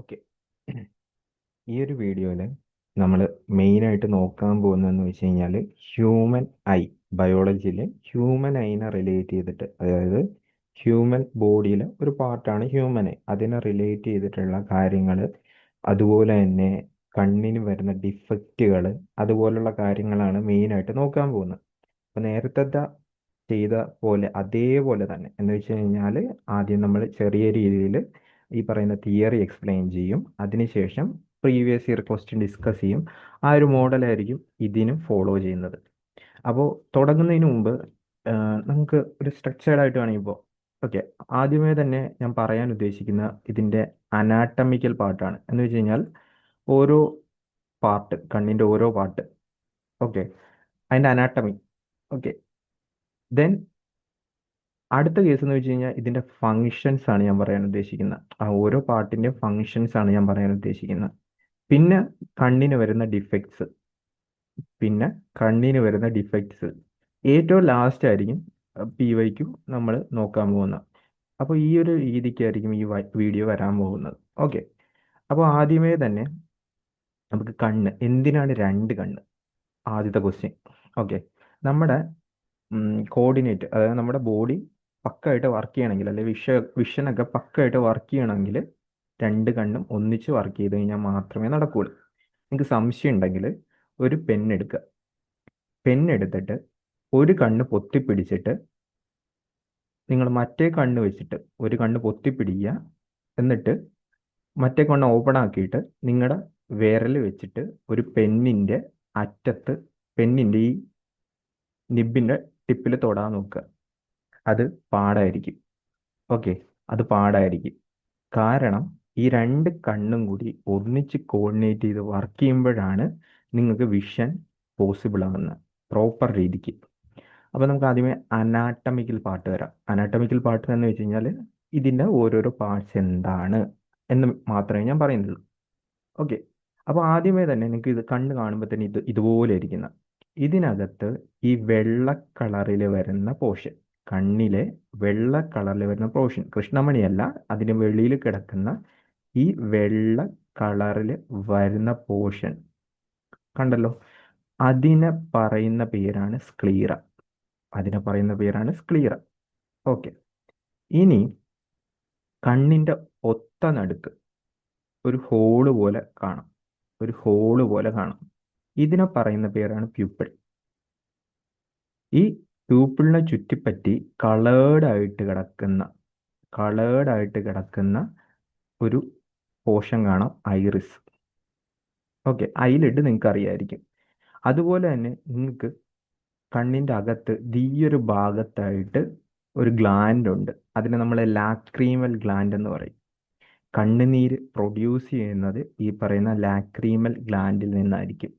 Okay. ഈ ഒരു വീഡിയോയിൽ നമ്മൾ മെയിനായിട്ട് നോക്കാൻ പോകുന്നതെന്ന് വെച്ച് കഴിഞ്ഞാൽ ഹ്യൂമൻ ഐ. ബയോളജിയിൽ ഹ്യൂമൻ ഐനെ റിലേറ്റ് ചെയ്തിട്ട്, അതായത് ഹ്യൂമൻ ബോഡിയിലെ ഒരു പാർട്ടാണ് ഹ്യൂമൻ ഐ, അതിനെ റിലേറ്റ് ചെയ്തിട്ടുള്ള കാര്യങ്ങൾ, അതുപോലെ തന്നെ കണ്ണിന് വരുന്ന ഡിഫക്റ്റുകൾ, അതുപോലുള്ള കാര്യങ്ങളാണ് മെയിനായിട്ട് നോക്കാൻ പോകുന്നത്. അപ്പോൾ നേരത്തെ ചെയ്ത പോലെ അതേപോലെ തന്നെ എന്ന് വെച്ച് കഴിഞ്ഞാൽ ആദ്യം നമ്മൾ ചെറിയ രീതിയിൽ ഈ പറയുന്ന തിയറി എക്സ്പ്ലെയിൻ ചെയ്യും, അതിനുശേഷം പ്രീവിയസ് ഇയർ ക്വസ്റ്റ്യൻ ഡിസ്കസ് ചെയ്യും. ആ ഒരു മോഡലായിരിക്കും ഇതിനും ഫോളോ ചെയ്യുന്നത്. അപ്പോൾ തുടങ്ങുന്നതിന് മുമ്പ് നമുക്ക് ഒരു സ്ട്രക്ചേർഡ് ആയിട്ട് വേണമെങ്കിൽ ഇപ്പോൾ ഓക്കെ, ആദ്യമേ തന്നെ ഞാൻ പറയാൻ ഉദ്ദേശിക്കുന്ന ഇതിൻ്റെ അനാട്ടമിക്കൽ പാർട്ടാണ്. എന്ന് വെച്ച് കഴിഞ്ഞാൽ ഓരോ പാർട്ട്, കണ്ണിൻ്റെ ഓരോ പാർട്ട്, ഓക്കെ, അതിൻ്റെ അനാട്ടമി. ഓക്കെ, ദെൻ അടുത്ത കേസ് എന്ന് വെച്ച് കഴിഞ്ഞാൽ ഇതിൻ്റെ ഫങ്ഷൻസ് ആണ് ഞാൻ പറയാൻ ഉദ്ദേശിക്കുന്നത്. ആ ഓരോ പാർട്ടിൻ്റെ ഫങ്ഷൻസ് ആണ് ഞാൻ പറയാൻ ഉദ്ദേശിക്കുന്നത്. പിന്നെ കണ്ണിന് വരുന്ന ഡിഫക്ട്സ്, പിന്നെ കണ്ണിന് വരുന്ന ഡിഫക്ട്സ് ഏറ്റവും ലാസ്റ്റ് ആയിരിക്കും PYQ നമ്മൾ നോക്കാൻ പോകുന്നത്. അപ്പോൾ ഈ ഒരു രീതിക്കായിരിക്കും ഈ വീഡിയോ വരാൻ പോകുന്നത്. ഓക്കെ, അപ്പോൾ ആദ്യമേ തന്നെ നമുക്ക് കണ്ണ്, എന്തിനാണ് രണ്ട് കണ്ണ്? ആദ്യത്തെ ക്വസ്റ്റ്യൻ. ഓക്കെ, നമ്മുടെ കോർഡിനേറ്റ്, അതായത് നമ്മുടെ ബോഡി പക്കായിട്ട് വർക്ക് ചെയ്യണമെങ്കിൽ, അല്ലെങ്കിൽ വിഷനൊക്കെ പക്കായിട്ട് വർക്ക് ചെയ്യണമെങ്കിൽ രണ്ട് കണ്ണും ഒന്നിച്ച് വർക്ക് ചെയ്ത് കഴിഞ്ഞാൽ മാത്രമേ നടക്കുകയുള്ളൂ. നിങ്ങൾക്ക് സംശയം ഉണ്ടെങ്കിൽ ഒരു പെണ്ണെടുക്കുക, പെണ്ണെടുത്തിട്ട് ഒരു കണ്ണ് പൊത്തിപ്പിടിച്ചിട്ട് നിങ്ങൾ മറ്റേ കണ്ണ് വെച്ചിട്ട് ഒരു കണ്ണ് പൊത്തിപ്പിടിക്കുക, എന്നിട്ട് മറ്റേ കണ്ണ് ഓപ്പൺ ആക്കിയിട്ട് നിങ്ങളുടെ വിരൽ വെച്ചിട്ട് ഒരു പെന്നിൻ്റെ അറ്റത്ത്, പെന്നിൻ്റെ ഈ നിബിൻ്റെ ടിപ്പിൽ തൊടാൻ നോക്കുക. അത് പാടായിരിക്കും. ഓക്കെ, അത് പാടായിരിക്കും. കാരണം ഈ രണ്ട് കണ്ണും കൂടി ഒന്നിച്ച് കോർഡിനേറ്റ് ചെയ്ത് വർക്ക് ചെയ്യുമ്പോഴാണ് നിങ്ങൾക്ക് വിഷൻ പോസിബിൾ ആവുന്നത് പ്രോപ്പർ രീതിക്ക്. അപ്പോൾ നമുക്ക് ആദ്യമേ അനാട്ടമിക്കൽ പാർട്ട് വരാം. അനാട്ടമിക്കൽ പാർട്ട് എന്ന് വെച്ച് കഴിഞ്ഞാൽ ഇതിൻ്റെ ഓരോരോ പാർട്സ് എന്താണ് എന്ന് മാത്രമേ ഞാൻ പറയുന്നുള്ളൂ. ഓക്കെ, അപ്പോൾ ആദ്യമേ തന്നെ നിങ്ങൾക്ക് ഇത് കണ്ണ് കാണുമ്പോൾ തന്നെ ഇതുപോലെ ഇരിക്കുന്ന, ഇതിനകത്ത് ഈ വെള്ള കളറിൽ വരുന്ന പോർഷൻ, കണ്ണിലെ വെള്ള കളറിൽ വരുന്ന പോർഷൻ, കൃഷ്ണമണിയല്ല, അതിന് വെളിയിൽ കിടക്കുന്ന ഈ വെള്ള കളറിൽ വരുന്ന പോർഷൻ കണ്ടല്ലോ, അതിനെ പറയുന്ന പേരാണ് സ്ക്ലീറ. അതിനെ പറയുന്ന പേരാണ് സ്ക്ലീറ. ഓക്കെ, ഇനി കണ്ണിൻ്റെ ഒത്ത നടുക്ക് ഒരു ഹോള് പോലെ കാണാം, ഒരു ഹോള് പോലെ കാണാം. ഇതിനെ പറയുന്ന പേരാണ് പ്യൂപ്പിൾ. ഈ പ്യൂപ്പിളിനെ ചുറ്റിപ്പറ്റി കളേർഡ് ആയിട്ട് കിടക്കുന്ന ഒരു പോർഷൻ കാണാം, ഐറിസ്. ഓക്കെ, ഐലിഡ് നിങ്ങൾക്ക് അറിയായിരിക്കും. അതുപോലെ തന്നെ നിങ്ങൾക്ക് കണ്ണിൻ്റെ അകത്ത് ഈ ഒരു ഭാഗത്തായിട്ട് ഒരു ഗ്ലാൻഡ് ഉണ്ട്, അതിനെ നമ്മൾ ലാക്രീമൽ ഗ്ലാൻഡ് എന്ന് പറയും. കണ്ണുനീര് പ്രൊഡ്യൂസ് ചെയ്യുന്നത് ഈ പറയുന്ന ലാക്രീമൽ ഗ്ലാൻഡിൽ നിന്നായിരിക്കും.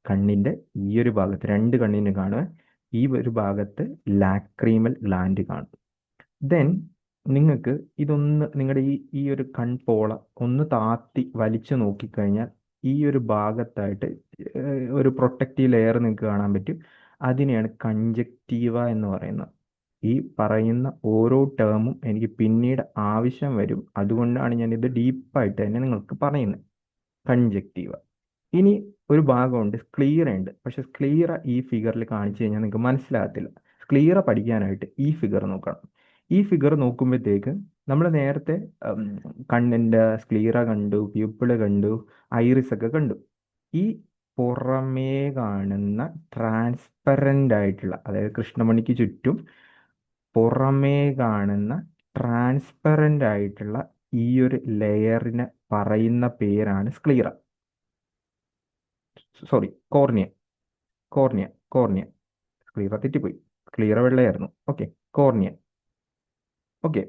കണ്ണിൻ്റെ ഈ ഒരു ഭാഗത്ത്, രണ്ട് കണ്ണിന് കാണുക, ഈ ഒരു ഭാഗത്ത് ലാക്രീമൽ ഗ്ലാൻഡ് കാണും. ദെൻ നിങ്ങൾക്ക് ഇതൊന്ന് നിങ്ങളുടെ ഈ ഒരു കൺപോള ഒന്ന് താത്തി വലിച്ചു നോക്കിക്കഴിഞ്ഞാൽ ഈ ഒരു ഭാഗത്തായിട്ട് ഒരു പ്രൊട്ടക്റ്റീവ് ലെയർ നിങ്ങൾക്ക് കാണാൻ പറ്റും. അതിനെയാണ് കൺജക്റ്റീവ എന്ന് പറയുന്നത്. ഈ പറയുന്ന ഓരോ ടേമും എനിക്ക് പിന്നീട് ആവശ്യം വരും, അതുകൊണ്ടാണ് ഞാൻ ഇത് ഡീപ്പായിട്ട് തന്നെ നിങ്ങൾക്ക് പറയുന്നത്. കൺജക്റ്റീവ. ഇനി ഒരു ഭാഗമുണ്ട് സ്ക്ലീറ ഉണ്ട്, പക്ഷെ സ്ക്ലീറ ഈ ഫിഗറിൽ കാണിച്ചു കഴിഞ്ഞാൽ നിങ്ങൾക്ക് മനസ്സിലാകത്തില്ല. സ്ക്ലീറ പഠിക്കാനായിട്ട് ഈ ഫിഗർ നോക്കണം. ഈ ഫിഗർ നോക്കുമ്പോഴത്തേക്ക് നമ്മൾ നേരത്തെ കണ്ണിൻ്റെ സ്ക്ലീറ കണ്ടു, പ്യൂപ്പിള് കണ്ടു, ഐറിസ് ഒക്കെ കണ്ടു. ഈ പുറമേ കാണുന്ന ട്രാൻസ്പെറൻ്റ് ആയിട്ടുള്ള, അതായത് കൃഷ്ണമണിക്ക് ചുറ്റും പുറമേ കാണുന്ന ട്രാൻസ്പെറൻ്റ് ആയിട്ടുള്ള ഈ ഒരു ലെയറിനെ പറയുന്ന പേരാണ് sclera. Sorry, cornea. Cornea cornea sclera തെറ്റിപ്പോയി, സ്ക്ലീറ വെള്ളയായിരുന്നു. Okay, cornea. ഓക്കെ,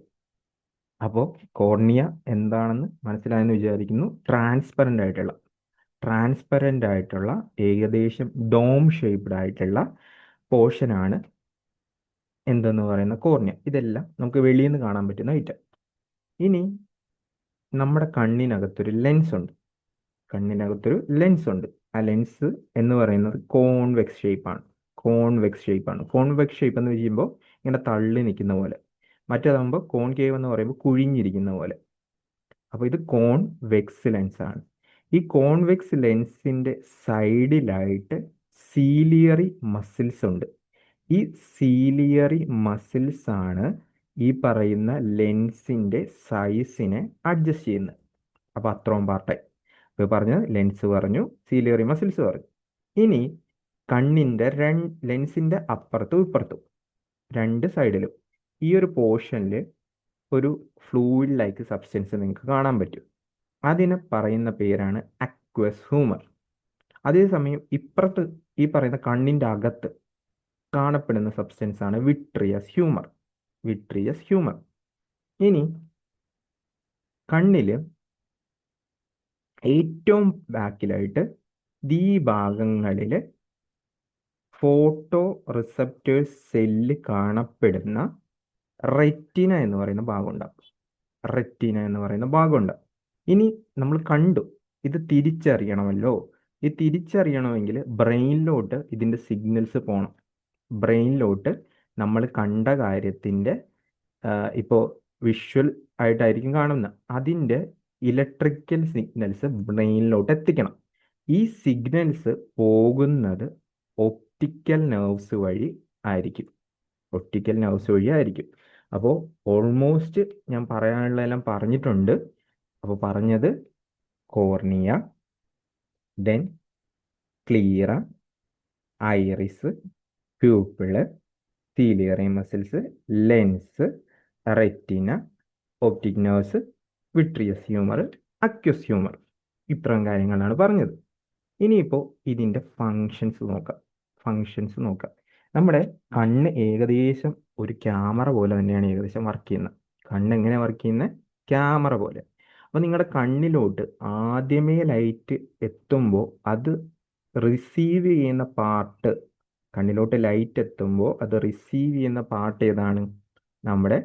അപ്പോൾ കോർണിയ എന്താണെന്ന് മനസ്സിലായെന്ന് വിചാരിക്കുന്നു. ട്രാൻസ്പെറൻ്റ് ആയിട്ടുള്ള ഏകദേശം ഡോം ഷേപ്ഡ് ആയിട്ടുള്ള പോർഷനാണ് എന്തെന്ന് പറയുന്ന കോർണിയ. ഇതെല്ലാം നമുക്ക് വെളിയിൽ നിന്ന് കാണാൻ പറ്റുന്ന ഐറ്റം. ഇനി നമ്മുടെ കണ്ണിനകത്തൊരു ലെൻസ് ഉണ്ട്. ആ ലെൻസ് എന്ന് പറയുന്നത് കോൺവെക്സ് ഷേപ്പാണ്. കോൺവെക്സ് ഷേപ്പ് എന്ന് പറയുമ്പോൾ ഇങ്ങനെ തള്ളി നിൽക്കുന്ന പോലെ. മറ്റേതാകുമ്പോൾ കോൺകേവ് എന്ന് പറയുമ്പോൾ കുഴിഞ്ഞിരിക്കുന്ന പോലെ. അപ്പോൾ ഇത് കോൺവെക്സ് ലെൻസ് ആണ്. ഈ കോൺവെക്സ് ലെൻസിന്റെ സൈഡിലായിട്ട് സീലിയറി മസിൽസ് ഉണ്ട്. ഈ സീലിയറി മസിൽസ് ആണ് ഈ പറയുന്ന ലെൻസിന്റെ സൈസിനെ അഡ്ജസ്റ്റ് ചെയ്യുന്നത്. അപ്പോൾ അത്രയും പാർട്ടായി. ഇപ്പോൾ പറഞ്ഞ ലെൻസ് പറഞ്ഞു, സീലിയറി മസിൽസ് പറഞ്ഞു. ഇനി കണ്ണിന്റെ ലെൻസിന്റെ അപ്പുറത്തും ഇപ്പുറത്തും രണ്ട് സൈഡിലും ഈ ഒരു പോർഷനിൽ ഒരു ഫ്ലൂയിഡ് ലൈക്ക് സബ്സ്റ്റൻസ് നിങ്ങൾക്ക് കാണാൻ പറ്റും. അതിന് പറയുന്ന പേരാണ് അക്വസ് ഹ്യൂമർ. അതേസമയം ഇപ്പുറത്ത് ഈ പറയുന്ന കണ്ണിന്റെ അകത്ത് കാണപ്പെടുന്ന സബ്സ്റ്റൻസ് ആണ് വിട്രിയസ് ഹ്യൂമർ. Vitreous humour. ഇനി കണ്ണില് ഏറ്റവും ബാക്കിലായിട്ട് ഈ ഭാഗങ്ങളിൽ ഫോട്ടോ റിസപ്റ്റേഴ്സ് സെല്ല് കാണപ്പെടുന്ന റെറ്റിന എന്ന് പറയുന്ന ഭാഗമുണ്ടാവും. റെറ്റിന എന്ന് പറയുന്ന ഭാഗമുണ്ട്. ഇനി നമ്മൾ കണ്ടു, ഇത് തിരിച്ചറിയണമല്ലോ. ഈ തിരിച്ചറിയണമെങ്കിൽ ബ്രെയിനിലോട്ട് ഇതിൻ്റെ സിഗ്നൽസ് പോകണം. ബ്രെയിനിലോട്ട് നമ്മൾ കണ്ട കാര്യത്തിൻ്റെ ഇപ്പോൾ വിഷ്വൽ ആയിട്ടായിരിക്കും കാണുന്നത്, അതിൻ്റെ ഇലക്ട്രിക്കൽ സിഗ്നൽസ് ബ്രെയിനിലോട്ട് എത്തിക്കണം. ഈ സിഗ്നൽസ് പോകുന്നത് ഒപ്റ്റിക്കൽ നെർവ്സ് വഴി ആയിരിക്കും. ഒപ്റ്റിക്കൽ നെർവ്സ് വഴി ആയിരിക്കും. അപ്പോൾ ഓൾമോസ്റ്റ് ഞാൻ പറയാനുള്ളതെല്ലാം പറഞ്ഞിട്ടുണ്ട്. അപ്പോൾ പറഞ്ഞത് cornea, then sclera, iris, pupil, ciliary muscles, lens, retina, optic nerves, vitreous humour, aqueous humour. ഇത്രയും കാര്യങ്ങളാണ് പറഞ്ഞത്. ഇനിയിപ്പോൾ ഇതിൻ്റെ ഫങ്ഷൻസ് നോക്കാം. നമ്മുടെ കണ്ണ് ഏകദേശം ഒരു ക്യാമറ പോലെ തന്നെയാണ് ഏകദേശം വർക്ക് ചെയ്യുന്നത്. കണ്ണ് എങ്ങനെ വർക്ക് ചെയ്യുന്നത്? ക്യാമറ പോലെ. അപ്പോൾ നിങ്ങളുടെ കണ്ണിലോട്ട് ആദ്യമേ ലൈറ്റ് എത്തുമ്പോൾ അത് റിസീവ് ചെയ്യുന്ന പാർട്ട്, കണ്ണിലോട്ട് ലൈറ്റ് എത്തുമ്പോൾ അത് റിസീവ് ചെയ്യുന്ന പാർട്ട് ഏതാണ്? നമ്മുടെ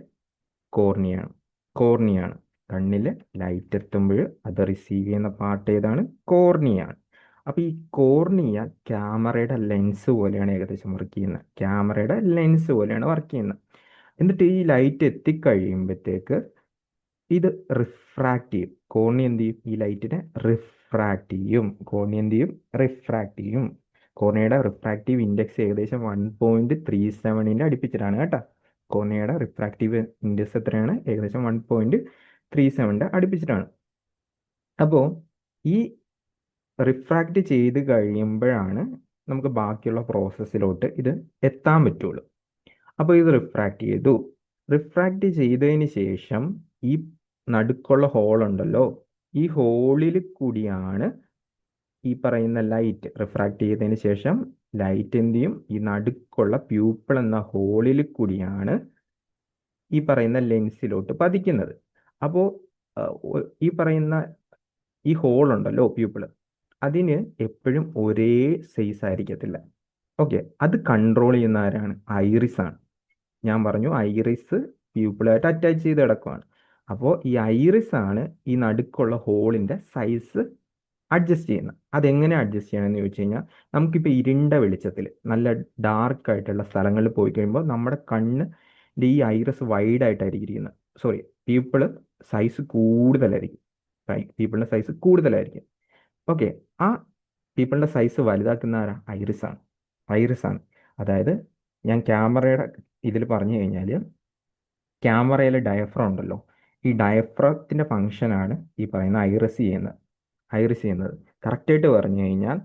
കോർണിയാണ്. കണ്ണിൽ ലൈറ്റ് എത്തുമ്പോൾ അത് റിസീവ് ചെയ്യുന്ന പാർട്ട് ഏതാണ്? കോർണിയാണ്. അപ്പോൾ ഈ കോർണിയ ക്യാമറയുടെ ലെൻസ് പോലെയാണ് ഏകദേശം വർക്ക് ചെയ്യുന്നത്. എന്നിട്ട് ഈ ലൈറ്റ് എത്തിക്കഴിയുമ്പോഴത്തേക്ക് ഇത് റിഫ്രാക്റ്റ് ചെയ്യും. കോർണിയ എന്ത് ചെയ്യും? ഈ ലൈറ്റിനെ റിഫ്രാക്റ്റ് ചെയ്യും. കോർണിയയുടെ റിഫ്രാക്റ്റീവ് ഇൻഡെക്സ് ഏകദേശം 1.37 അടുപ്പിച്ചിട്ടാണ് കേട്ടോ. കോർണിയയുടെ റിഫ്രാക്റ്റീവ് ഇൻഡെക്സ് എത്രയാണ്? ഏകദേശം 1.37 അടുപ്പിച്ചിട്ടാണ്. അപ്പോൾ ഈ റിഫ്രാക്റ്റ് ചെയ്ത് കഴിയുമ്പോഴാണ് നമുക്ക് ബാക്കിയുള്ള പ്രോസസ്സിലോട്ട് ഇത് എത്താൻ പറ്റുള്ളൂ. അപ്പോൾ ഇത് റിഫ്രാക്റ്റ് ചെയ്തതിന് ശേഷം ഈ നടുക്കുള്ള ഹോൾ ഉണ്ടല്ലോ, ഈ ഹോളിൽ കൂടിയാണ് ഈ പറയുന്ന ലൈറ്റ് റിഫ്രാക്റ്റ് ചെയ്തതിന് ശേഷം ലൈറ്റ് എന്ത് ചെയ്യും? ഈ നടുക്കുള്ള പ്യൂപ്പിൾ എന്ന ഹോളിൽ കൂടിയാണ് ഈ പറയുന്ന ലെൻസിലോട്ട് പതിക്കുന്നത്. അപ്പോൾ ഈ പറയുന്ന ഈ ഹോൾ ഉണ്ടല്ലോ, പ്യൂപ്പിൾ, അതിന് എപ്പോഴും ഒരേ സൈസ് ആയിരിക്കത്തില്ല. ഓക്കെ, അത് കൺട്രോൾ ചെയ്യുന്ന ആരാണ്? ഐറിസ് ആണ്. ഞാൻ പറഞ്ഞു ഐറിസ് പ്യൂപ്പിളായിട്ട് അറ്റാച്ച് ചെയ്ത് കിടക്കുകയാണ്. അപ്പോൾ ഈ ഐറിസ് ആണ് ഈ നടുക്കുള്ള ഹോളിൻ്റെ സൈസ് അഡ്ജസ്റ്റ് ചെയ്യുന്നത്. അതെങ്ങനെ അഡ്ജസ്റ്റ് ചെയ്യണമെന്ന് ചോദിച്ചു കഴിഞ്ഞാൽ, നമുക്കിപ്പോൾ ഇരുണ്ട വെളിച്ചത്തിൽ നല്ല ഡാർക്ക് ആയിട്ടുള്ള സ്ഥലങ്ങളിൽ പോയി കഴിയുമ്പോൾ നമ്മുടെ കണ്ണിൻ്റെ ഈ ഐറിസ് വൈഡ് ആയിട്ടായിരിക്കും ഇരിക്കുന്നത്. പ്യൂപ്പിള് സൈസ് കൂടുതലായിരിക്കും. ഓക്കെ, ആ പീപ്പിളിൻ്റെ സൈസ് വലുതാക്കുന്ന ആരാ? ഐറിസ് ആണ്. അതായത് ഞാൻ ക്യാമറയുടെ ഇതിൽ പറഞ്ഞു കഴിഞ്ഞാൽ, ക്യാമറയിലെ ഡയഫ്രം ഉണ്ടല്ലോ, ഈ ഡയഫ്രത്തിൻ്റെ ഫങ്ഷനാണ് ഈ പറയുന്ന ഐറിസ് ചെയ്യുന്നത്. കറക്റ്റായിട്ട് പറഞ്ഞു കഴിഞ്ഞാൽ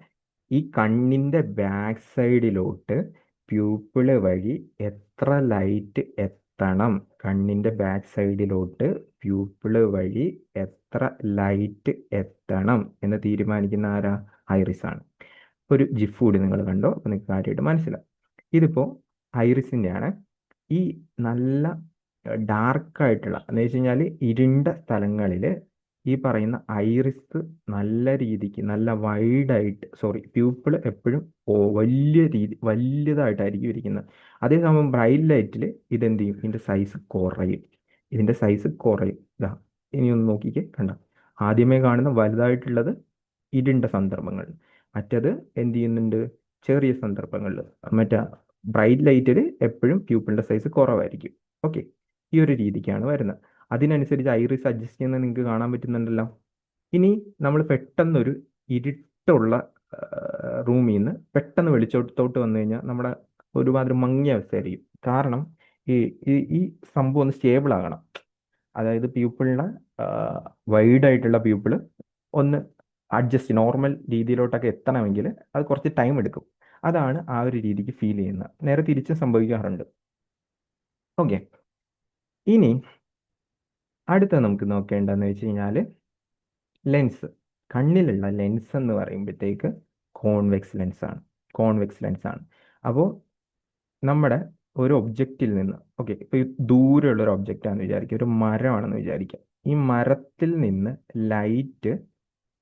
ഈ കണ്ണിൻ്റെ ബാക്ക് സൈഡിലോട്ട് പ്യൂപ്പിള് വഴി എത്ര ലൈറ്റ് എത്തണം, എന്ന് തീരുമാനിക്കുന്ന ആരാ? ഐറിസ് ആണ്. ഒരു ജിഫ് കൂടി നിങ്ങൾ കണ്ടോ, അപ്പോൾ നിങ്ങൾക്ക് കാര്യമായിട്ട് മനസ്സിലാവും. ഇതിപ്പോൾ ഐറിസിൻ്റെ ആണ്. ഈ നല്ല ഡാർക്കായിട്ടുള്ള എന്ന് വെച്ച് കഴിഞ്ഞാൽ ഇരുണ്ട സ്ഥലങ്ങളിൽ ഈ പറയുന്ന ഐറിസ് നല്ല രീതിക്ക് നല്ല വൈഡായിട്ട് പ്യൂപ്പിൾ എപ്പോഴും വലുതായിട്ടായിരിക്കും ഇരിക്കുന്നത്. അതേസമയം ബ്രൈറ്റ് ലൈറ്റിൽ ഇതെന്ത് ചെയ്യും? ഇതിൻ്റെ സൈസ് കുറയും. ഇതാ, ഇനി ഒന്ന് നോക്കിക്കേ, കണ്ട, ആദ്യമേ കാണുന്ന വലുതായിട്ടുള്ളത് ഇരുണ്ട സന്ദർഭങ്ങളിൽ, മറ്റത് എന്ത് ചെയ്യുന്നുണ്ട്? ചെറിയ സന്ദർഭങ്ങളിൽ. മറ്റേ ബ്രൈറ്റ് ലൈറ്റിൽ എപ്പോഴും പ്യൂപ്പിളിൻ്റെ സൈസ് കുറവായിരിക്കും. ഓക്കെ, ഈ ഒരു രീതിക്കാണ് വരുന്നത്. അതിനനുസരിച്ച് ഐറിസ് അഡ്ജസ്റ്റ് ചെയ്യുന്നത് നിങ്ങൾക്ക് കാണാൻ പറ്റുന്നുണ്ടല്ലോ. ഇനി നമ്മൾ പെട്ടെന്നൊരു ഇരുട്ടുള്ള റൂമിൽ നിന്ന് പെട്ടെന്ന് വെളിച്ചത്തോട്ട് വന്നു കഴിഞ്ഞാൽ നമ്മുടെ ഒരുമാതിരി മങ്ങിയ അവസ്ഥയായിരിക്കും. കാരണം ഈ ഈ ഈ സംഭവം ഒന്ന് സ്റ്റേബിൾ ആകണം. അതായത് പ്യൂപ്പിളിനെ വൈഡ് ആയിട്ടുള്ള പ്യൂപ്പിള് ഒന്ന് അഡ്ജസ്റ്റ് നോർമൽ രീതിയിലോട്ടൊക്കെ എത്തണമെങ്കിൽ അത് കുറച്ച് ടൈം എടുക്കും. അതാണ് ആ ഒരു രീതിക്ക് ഫീൽ ചെയ്യുന്നത്. നേരെ തിരിച്ചും സംഭവിക്കാറുണ്ട്. ഓക്കെ, ഇനി അടുത്ത നമുക്ക് നോക്കേണ്ടതെന്ന് വെച്ച് കഴിഞ്ഞാൽ ലെൻസ്. കണ്ണിലുള്ള ലെൻസ് എന്ന് പറയുമ്പോഴത്തേക്ക് കോൺവെക്സ് ലെൻസാണ്. കോൺവെക്സ് ലെൻസാണ്. അപ്പോൾ നമ്മുടെ ഒരു ഒബ്ജക്റ്റിൽ നിന്ന്, ഓക്കെ, ഇപ്പോൾ ഈ ദൂരെയുള്ള ഒരു ഒബ്ജക്റ്റ് ആണെന്ന് വിചാരിക്കുക, ഒരു മരമാണെന്ന് വിചാരിക്കുക. ഈ മരത്തിൽ നിന്ന് ലൈറ്റ്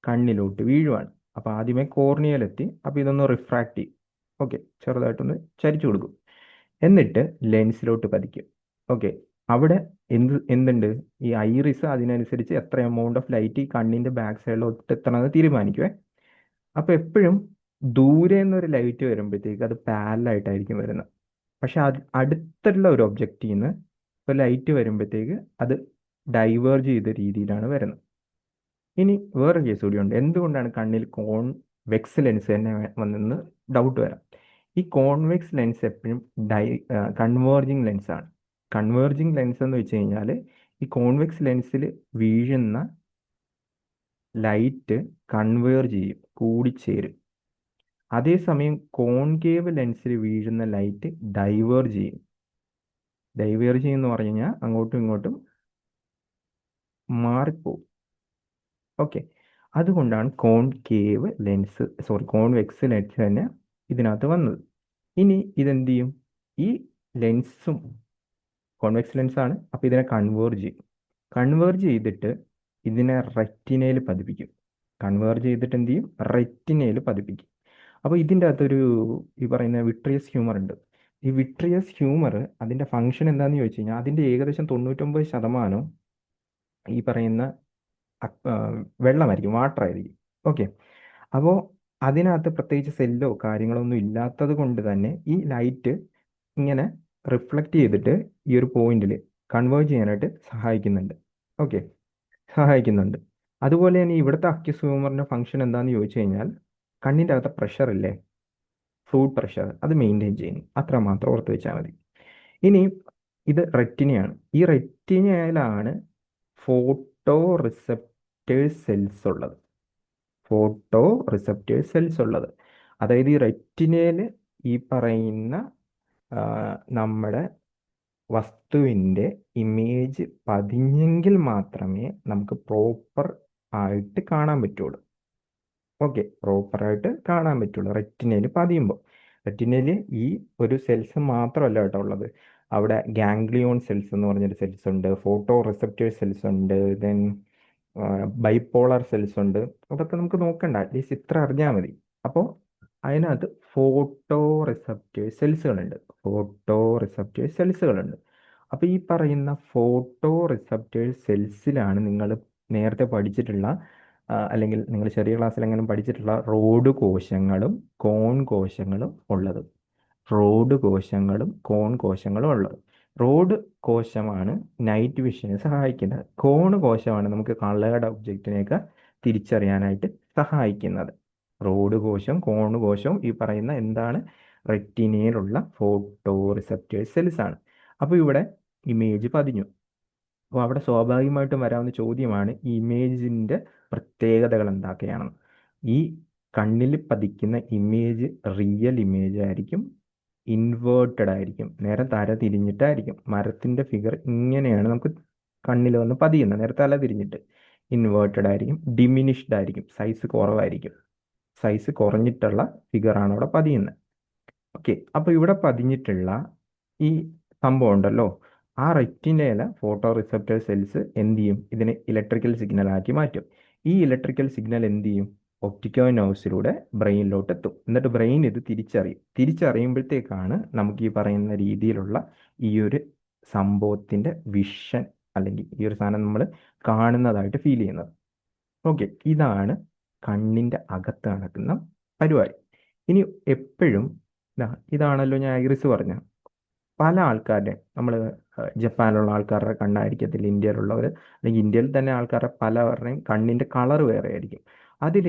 കണ്ണിലോട്ട് വീഴുവാണ്. അപ്പോൾ ആദ്യമേ കോർണിയയിലെത്തി, അപ്പോൾ ഇതൊന്ന് റിഫ്രാക്റ്റ് ചെയ്യും. ഓക്കെ, ചെറുതായിട്ടൊന്ന് ചരിച്ചു കൊടുക്കും. എന്നിട്ട് ലെൻസിലോട്ട് പതിക്കും. ഓക്കെ, അവിടെ എന്തുണ്ട്, ഈ ഐറിസ് അതിനനുസരിച്ച് എത്ര എമൗണ്ട് ഓഫ് ലൈറ്റ് ഈ കണ്ണിന്റെ ബാക്ക് സൈഡിലോട്ട് എത്തണമെന്ന് തീരുമാനിക്കുവേ. അപ്പോൾ എപ്പോഴും ദൂരെ നിന്നൊരു ലൈറ്റ് വരുമ്പോഴത്തേക്ക് അത് പാരലായിട്ടായിരിക്കും വരുന്നത്. പക്ഷെ അടുത്തുള്ള ഒരു ഒബ്ജക്റ്റിൽ നിന്ന് ഇപ്പോൾ ലൈറ്റ് വരുമ്പോഴത്തേക്ക് അത് ഡൈവേർജ് ചെയ്ത രീതിയിലാണ് വരുന്നത്. ഇനി വേറെ കേസ് കൂടിയുണ്ട്. എന്തുകൊണ്ടാണ് കണ്ണിൽ കോൺവെക്സ് ലെൻസ് തന്നെ വന്നെന്ന് ഡൗട്ട് വരാം. ഈ കോൺവെക്സ് ലെൻസ് എപ്പോഴും കൺവേർജിങ് ലെൻസാണ്. കൺവേർജിങ് ലെൻസ് എന്ന് വെച്ച് കഴിഞ്ഞാൽ ഈ കോൺവെക്സ് ലെൻസിൽ വീഴുന്ന ലൈറ്റ് കൺവേർജ് ചെയ്യും, കൂടിച്ചേരും. അതേസമയം കോൺകേവ് ലെൻസിൽ വീഴുന്ന ലൈറ്റ് ഡൈവേർജ് ചെയ്യും. ഡൈവേർജ് ചെയ്യുമെന്ന് പറഞ്ഞു കഴിഞ്ഞാൽ അങ്ങോട്ടും ഇങ്ങോട്ടും മാറിപ്പോവും. ഓക്കെ, അതുകൊണ്ടാണ് കോൺവെക്സ് ലെൻസ് തന്നെ ഇതിനകത്ത് വന്നത്. ഇനി ഇതെന്ത് ചെയ്യും, ഈ ലെൻസും കോൺവെക്സ് ലെൻസാണ്, അപ്പോൾ ഇതിനെ കൺവേർജ് ചെയ്യും. കൺവേർജ് ചെയ്തിട്ട് ഇതിനെ റെറ്റിനയിൽ പതിപ്പിക്കും. കൺവേർജ് ചെയ്തിട്ട് എന്ത് ചെയ്യും, റെറ്റിനയിൽ പതിപ്പിക്കും. അപ്പോൾ ഇതിൻ്റെ അകത്തൊരു ഈ പറയുന്ന വിട്രിയസ് ഹ്യൂമർ ഉണ്ട്. ഈ വിട്രിയസ് ഹ്യൂമർ അതിൻ്റെ ഫങ്ഷൻ എന്താണെന്ന് ചോദിച്ചു കഴിഞ്ഞാൽ അതിൻ്റെ ഏകദേശം 99% ഈ പറയുന്ന വെള്ളമായിരിക്കും, വാട്ടർ ആയിരിക്കും. ഓക്കെ, അപ്പോൾ അതിനകത്ത് പ്രത്യേകിച്ച് സെല്ലോ കാര്യങ്ങളോ ഒന്നും ഇല്ലാത്തത് കൊണ്ട് തന്നെ ഈ ലൈറ്റ് ഇങ്ങനെ റിഫ്ലക്റ്റ് ചെയ്തിട്ട് ഈ ഒരു പോയിന്റിൽ കൺവേർട്ട് ചെയ്യാനായിട്ട് സഹായിക്കുന്നുണ്ട്. ഓക്കെ, സഹായിക്കുന്നുണ്ട്. അതുപോലെ തന്നെ ഇവിടുത്തെ അക്യൂസ് ഹ്യൂമറിൻ്റെ ഫംഗ്ഷൻ എന്താണെന്ന് ചോദിച്ചു കഴിഞ്ഞാൽ കണ്ണിൻ്റെ അകത്തെ പ്രഷർ ഇല്ലേ, ഫ്ലൂയിഡ് പ്രഷർ, അത് മെയിൻറ്റെയിൻ ചെയ്യുന്നു. അത്ര മാത്രം ഓർത്ത് വെച്ചാൽ മതി. ഇനി ഇത് റെറ്റിനയാണ്. ഈ റെറ്റിനയിലാണ് ഫോട്ടോ റിസപ്റ്റേഴ്സ് സെൽസ് ഉള്ളത്. ഫോട്ടോ റിസപ്റ്റേഴ്സ് സെൽസ് ഉള്ളത്. അതായത് ഈ റെറ്റിനയിൽ ഈ പറയുന്ന നമ്മുടെ വസ്തുവിൻ്റെ ഇമേജ് പതിഞ്ഞെങ്കിൽ മാത്രമേ നമുക്ക് പ്രോപ്പർ ആയിട്ട് കാണാൻ പറ്റുള്ളൂ. ഓക്കെ, പ്രോപ്പറായിട്ട് കാണാൻ പറ്റുള്ളൂ റെറ്റിനയിൽ പതിയുമ്പോൾ. റെറ്റിനയിൽ ഈ ഒരു സെൽസ് മാത്രമല്ല കേട്ടോ ഉള്ളത്. അവിടെ ഗാംഗ്ലിയോൺ സെൽസ് എന്ന് പറഞ്ഞൊരു സെൽസ് ഉണ്ട്, ഫോട്ടോ റിസപ്റ്റേഴ്സ് സെൽസ് ഉണ്ട്, ദെൻ ബൈപോളർ സെൽസ് ഉണ്ട്. അതൊക്കെ നമുക്ക് നോക്കണ്ട, അറ്റ്ലീസ്റ്റ് ഇത്ര അറിഞ്ഞാൽ മതി. അപ്പോൾ അതിനകത്ത് ഫോട്ടോ റിസപ്റ്റേഴ്സ് സെൽസുകളുണ്ട്. ഫോട്ടോ റിസപ്റ്റേഴ്സ് സെൽസുകളുണ്ട്. അപ്പോൾ ഈ പറയുന്ന ഫോട്ടോ റിസപ്റ്റേഴ്സ് സെൽസിലാണ് നിങ്ങൾ നേരത്തെ പഠിച്ചിട്ടുള്ള അല്ലെങ്കിൽ നിങ്ങൾ ചെറിയ ക്ലാസ്സിലെങ്കിലും പഠിച്ചിട്ടുള്ള റോഡ് കോശങ്ങളും കോൺ കോശങ്ങളും ഉള്ളത്. റോഡ് കോശങ്ങളും കോൺ കോശങ്ങളും ഉള്ളത്. റോഡ് കോശമാണ് നൈറ്റ് വിഷനെ സഹായിക്കുന്നത്. കോൺ കോശമാണ് നമുക്ക് കളേർഡ് ഒബ്ജക്റ്റിനെയൊക്കെ തിരിച്ചറിയാനായിട്ട് സഹായിക്കുന്നത്. റോഡ് കോശം കോൺ കോശവും ഈ പറയുന്ന എന്താണ്, റെറ്റിനയിലുള്ള ഫോട്ടോ റിസപ്റ്റേഴ്സ് സെൽസ് ആണ്. അപ്പോൾ ഇവിടെ ഇമേജ് പതിഞ്ഞു. അപ്പോൾ അവിടെ സ്വാഭാവികമായിട്ടും വരാവുന്ന ചോദ്യമാണ് ഈ ഇമേജിൻ്റെ പ്രത്യേകതകൾ എന്തൊക്കെയാണെന്ന്. ഈ കണ്ണിൽ പതിക്കുന്ന ഇമേജ് റിയൽ ഇമേജ് ആയിരിക്കും, ഇൻവേർട്ടഡ് ആയിരിക്കും, നേരെ തല തിരിഞ്ഞിട്ടായിരിക്കും. മരത്തിൻ്റെ ഫിഗർ ഇങ്ങനെയാണ് നമുക്ക് കണ്ണിൽ വന്ന് പതിയുന്നത്, നേരെ തല തിരിഞ്ഞിട്ട്. ഇൻവേർട്ടഡ് ആയിരിക്കും, ഡിമിനിഷ്ഡ് ആയിരിക്കും, സൈസ് കുറവായിരിക്കും. സൈസ് കുറഞ്ഞിട്ടുള്ള ഫിഗറാണ് അവിടെ പതിയുന്നത്. ഓക്കെ, അപ്പോൾ ഇവിടെ പതിഞ്ഞിട്ടുള്ള ഈ സംഭവം ഉണ്ടല്ലോ, ആ റെറ്റിനയിലെ ഫോട്ടോ റിസപ്റ്റർ സെൽസ് എന്ത് ചെയ്യും, ഇതിനെ ഇലക്ട്രിക്കൽ സിഗ്നലാക്കി മാറ്റും. ഈ ഇലക്ട്രിക്കൽ സിഗ്നൽ എന്ത് ചെയ്യും, ഒപ്റ്റിക്കോ നെർവ്സിലൂടെ ബ്രെയിനിലോട്ട് എത്തും. എന്നിട്ട് ബ്രെയിൻ ഇത് തിരിച്ചറിയും. തിരിച്ചറിയുമ്പോഴത്തേക്കാണ് നമുക്ക് ഈ പറയുന്ന രീതിയിലുള്ള ഈ ഒരു സംഭവത്തിൻ്റെ വിഷൻ അല്ലെങ്കിൽ ഈ ഒരു സാധനം നമ്മൾ കാണുന്നതായിട്ട് ഫീൽ ചെയ്യുന്നത്. ഓക്കെ, ഇതാണ് കണ്ണിൻ്റെ അകത്ത് നടക്കുന്ന പരിപാടി. ഇനി എപ്പോഴും ഇതാണല്ലോ ഞാൻ ഐറിസ് പറഞ്ഞ, പല ആൾക്കാരുടെ നമ്മൾ ജപ്പാനിലുള്ള ആൾക്കാരുടെ കണ്ണായിരിക്കത്തില്ല ഇന്ത്യയിലുള്ളവർ, അല്ലെങ്കിൽ ഇന്ത്യയിൽ തന്നെ ആൾക്കാരുടെ പലവരുടെയും കണ്ണിൻ്റെ കളർ വേറെ ആയിരിക്കും. അതിൽ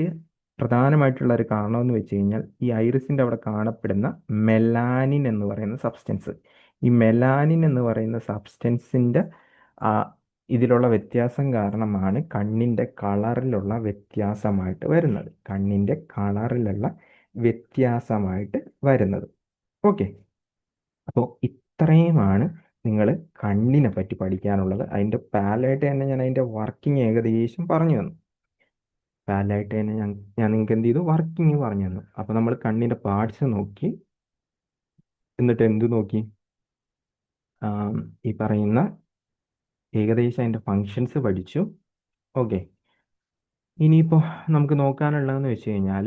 പ്രധാനമായിട്ടുള്ള ഒരു കാരണം എന്ന് വെച്ച് കഴിഞ്ഞാൽ ഈ ഐറിസിൻ്റെ അവിടെ കാണപ്പെടുന്ന മെലാനിൻ എന്ന് പറയുന്ന സബ്സ്റ്റൻസ്. ഈ മെലാനിൻ എന്ന് പറയുന്ന സബ്സ്റ്റൻസിൻ്റെ ഇതിലുള്ള വ്യത്യാസം കാരണമാണ് കണ്ണിൻ്റെ കളറിലുള്ള വ്യത്യാസമായിട്ട് വരുന്നത്. കണ്ണിൻ്റെ കളറിലുള്ള വ്യത്യാസമായിട്ട് വരുന്നത്. ഓക്കെ. അപ്പോൾ ഇത്രയുമാണ് നിങ്ങൾ കണ്ണിനെ പറ്റി പഠിക്കാനുള്ളത്. അതിൻ്റെ പാലായിട്ട് തന്നെ ഞാൻ അതിൻ്റെ വർക്കിംഗ് ഏകദേശം പറഞ്ഞു തന്നു. പാലായിട്ട് തന്നെ ഞാൻ നിങ്ങൾക്ക് എന്ത് ചെയ്തു, വർക്കിംഗ് പറഞ്ഞു തന്നു. അപ്പോൾ നമ്മൾ കണ്ണിൻ്റെ പാർട്സ് നോക്കി, എന്നിട്ട് എന്ത് നോക്കി, ഈ പറയുന്ന ഏകദേശം അതിൻ്റെ ഫങ്ഷൻസ് പഠിച്ചു. ഓക്കെ. ഇനിയിപ്പോൾ നമുക്ക് നോക്കാനുള്ളതെന്ന് വെച്ച് കഴിഞ്ഞാൽ